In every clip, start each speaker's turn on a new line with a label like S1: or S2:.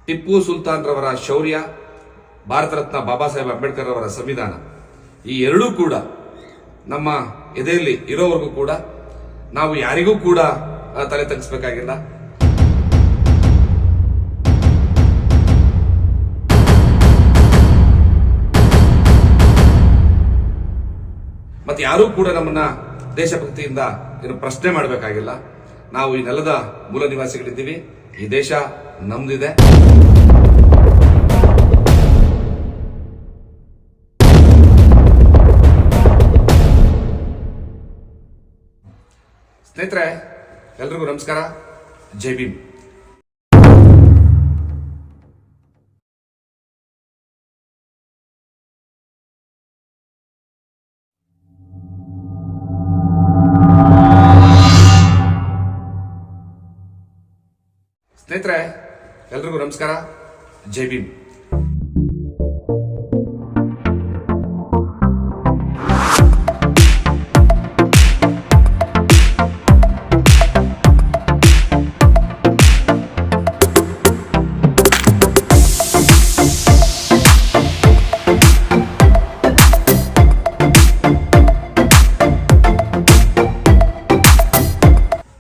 S1: ಟಿಪ್ಪು ಸುಲ್ತಾನ್ ರವರ ಶೌರ್ಯ, ಭಾರತ ರತ್ನ ಬಾಬಾ ಸಾಹೇಬ್ ಅಂಬೇಡ್ಕರ್ ಅವರ ಸಂವಿಧಾನ, ಈ ಎರಡೂ ಕೂಡ ನಮ್ಮ ಎದೆಯಲ್ಲಿ ಇರೋವರೆಗೂ ಕೂಡ ನಾವು ಯಾರಿಗೂ ಕೂಡ ತಲೆ ತಗ್ಗಿಸಬೇಕಾಗಿಲ್ಲ. ಮತ್ತೆ ಯಾರೂ ಕೂಡ ನಮ್ಮನ್ನ ದೇಶಭಕ್ತಿಯಿಂದ ಏನು ಪ್ರಶ್ನೆ ಮಾಡಬೇಕಾಗಿಲ್ಲ. ನಾವು ಈ ನೆಲದ ಮೂಲ ನಿವಾಸಿಗಳಿದ್ದೀವಿ. ಈ ದೇಶ ನಮ್ದಿದೆ. ಸ್ನೇಹಿತರೆ, ಎಲ್ರಿಗೂ ನಮಸ್ಕಾರ. ಜೈ ಭೀಮ್. ಸ್ನೇಹಿತರೆ, ಎಲ್ರಿಗೂ ನಮಸ್ಕಾರ. ಜೈ ಭೀಮ್.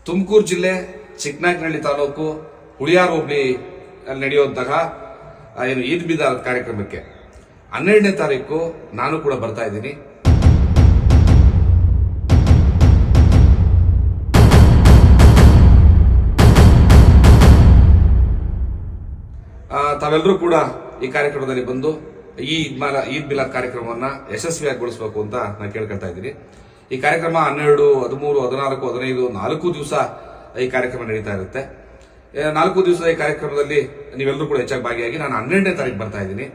S1: ತುಮಕೂರು ಜಿಲ್ಲೆ ಚಿಕ್ಕನಾಯಕನಹಳ್ಳಿ ತಾಲೂಕು ಹುಳಿಯಾರ್ ಹೋಬಳಿ ಅಲ್ಲಿ ನಡೆಯುವಂತಹ ಏನು ಈದ್ ಮಿಲಾದ್ ಕಾರ್ಯಕ್ರಮಕ್ಕೆ 12ನೇ ತಾರೀಕು ನಾನು ಕೂಡ ಬರ್ತಾ ಇದ್ದೀನಿ. ತಾವೆಲ್ಲರೂ ಕೂಡ ಈ ಕಾರ್ಯಕ್ರಮದಲ್ಲಿ ಬಂದು ಈ ಈದ್ ಮಿಲಾದ್ ಕಾರ್ಯಕ್ರಮವನ್ನ ಯಶಸ್ವಿಯಾಗಿಗೊಳಿಸಬೇಕು ಅಂತ ನಾನು ಕೇಳ್ಕೊಳ್ತಾ ಇದ್ದೀನಿ. ಈ ಕಾರ್ಯಕ್ರಮ 12, 13, 14, 15 4 ದಿವಸ ಈ ಕಾರ್ಯಕ್ರಮ ನಡೀತಾ ಇರುತ್ತೆ. 4 ದಿವಸದ ಈ ಕಾರ್ಯಕ್ರಮದಲ್ಲಿ ನೀವೆಲ್ಲರೂ ಕೂಡ ಹೆಚ್ಚಾಗಿ ಭಾಗಿಯಾಗಿ ನಾನು 12ನೇ ತಾರೀಕು ಬರ್ತಾ ಇದ್ದೀನಿ.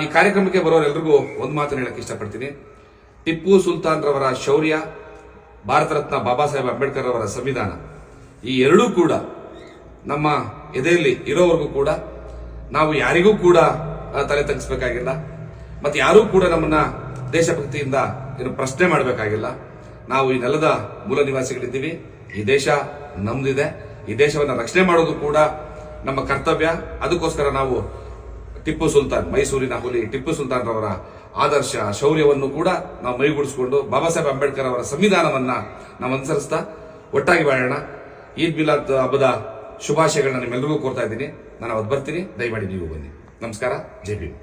S1: ಈ ಕಾರ್ಯಕ್ರಮಕ್ಕೆ ಬರೋರೆಲ್ರಿಗೂ ಒಂದು ಮಾತನ್ನು ಹೇಳಕ್ಕೆ ಇಷ್ಟಪಡ್ತೀನಿ. ಟಿಪ್ಪು ಸುಲ್ತಾನ್ ರವರ ಶೌರ್ಯ, ಭಾರತ ರತ್ನ ಬಾಬಾ ಸಾಹೇಬ್ ಅಂಬೇಡ್ಕರ್ ಅವರ ಸಂವಿಧಾನ, ಈ ಎರಡೂ ಕೂಡ ನಮ್ಮ ಎದೆಯಲ್ಲಿ ಇರೋವರೆಗೂ ಕೂಡ ನಾವು ಯಾರಿಗೂ ಕೂಡ ತಲೆ ತಗ್ಗಿಸಬೇಕಾಗಿಲ್ಲ. ಮತ್ತೆ ಯಾರೂ ಕೂಡ ನಮ್ಮನ್ನ ದೇಶಭಕ್ತಿಯಿಂದ ಏನು ಪ್ರಶ್ನೆ ಮಾಡಬೇಕಾಗಿಲ್ಲ. ನಾವು ಈ ನೆಲದ ಮೂಲ ನಿವಾಸಿಗಳಿದ್ದೀವಿ. ಈ ದೇಶ ನಮ್ದಿದೆ. ಈ ದೇಶವನ್ನು ರಕ್ಷಣೆ ಮಾಡೋದು ಕೂಡ ನಮ್ಮ ಕರ್ತವ್ಯ. ಅದಕ್ಕೋಸ್ಕರ ನಾವು ಟಿಪ್ಪು ಸುಲ್ತಾನ್, ಮೈಸೂರಿನ ಹುಲಿ ಟಿಪ್ಪು ಸುಲ್ತಾನ್ ರವರ ಆದರ್ಶ, ಶೌರ್ಯವನ್ನು ಕೂಡ ನಾವು ಮೈಗೂಡಿಸಿಕೊಂಡು ಬಾಬಾ ಸಾಹೇಬ್ ಅಂಬೇಡ್ಕರ್ ಅವರ ಸಂವಿಧಾನವನ್ನ ನಾವು ಅನುಸರಿಸ್ತಾ ಒಟ್ಟಾಗಿ ಬಾಳೋಣ. ಈದ್ ಮಿಲಾದ್ ಹಬ್ಬದ ಶುಭಾಶಯಗಳನ್ನ ನಿಮ್ಮೆಲ್ಲರಿಗೂ ಕೋರ್ತಾ ಇದ್ದೀನಿ. ನಾನು ಅವತ್ತು ಬರ್ತೀನಿ. ದಯಮಾಡಿ ನೀವು ಬನ್ನಿ. ನಮಸ್ಕಾರ. ಜೈ ಭೀಮ್.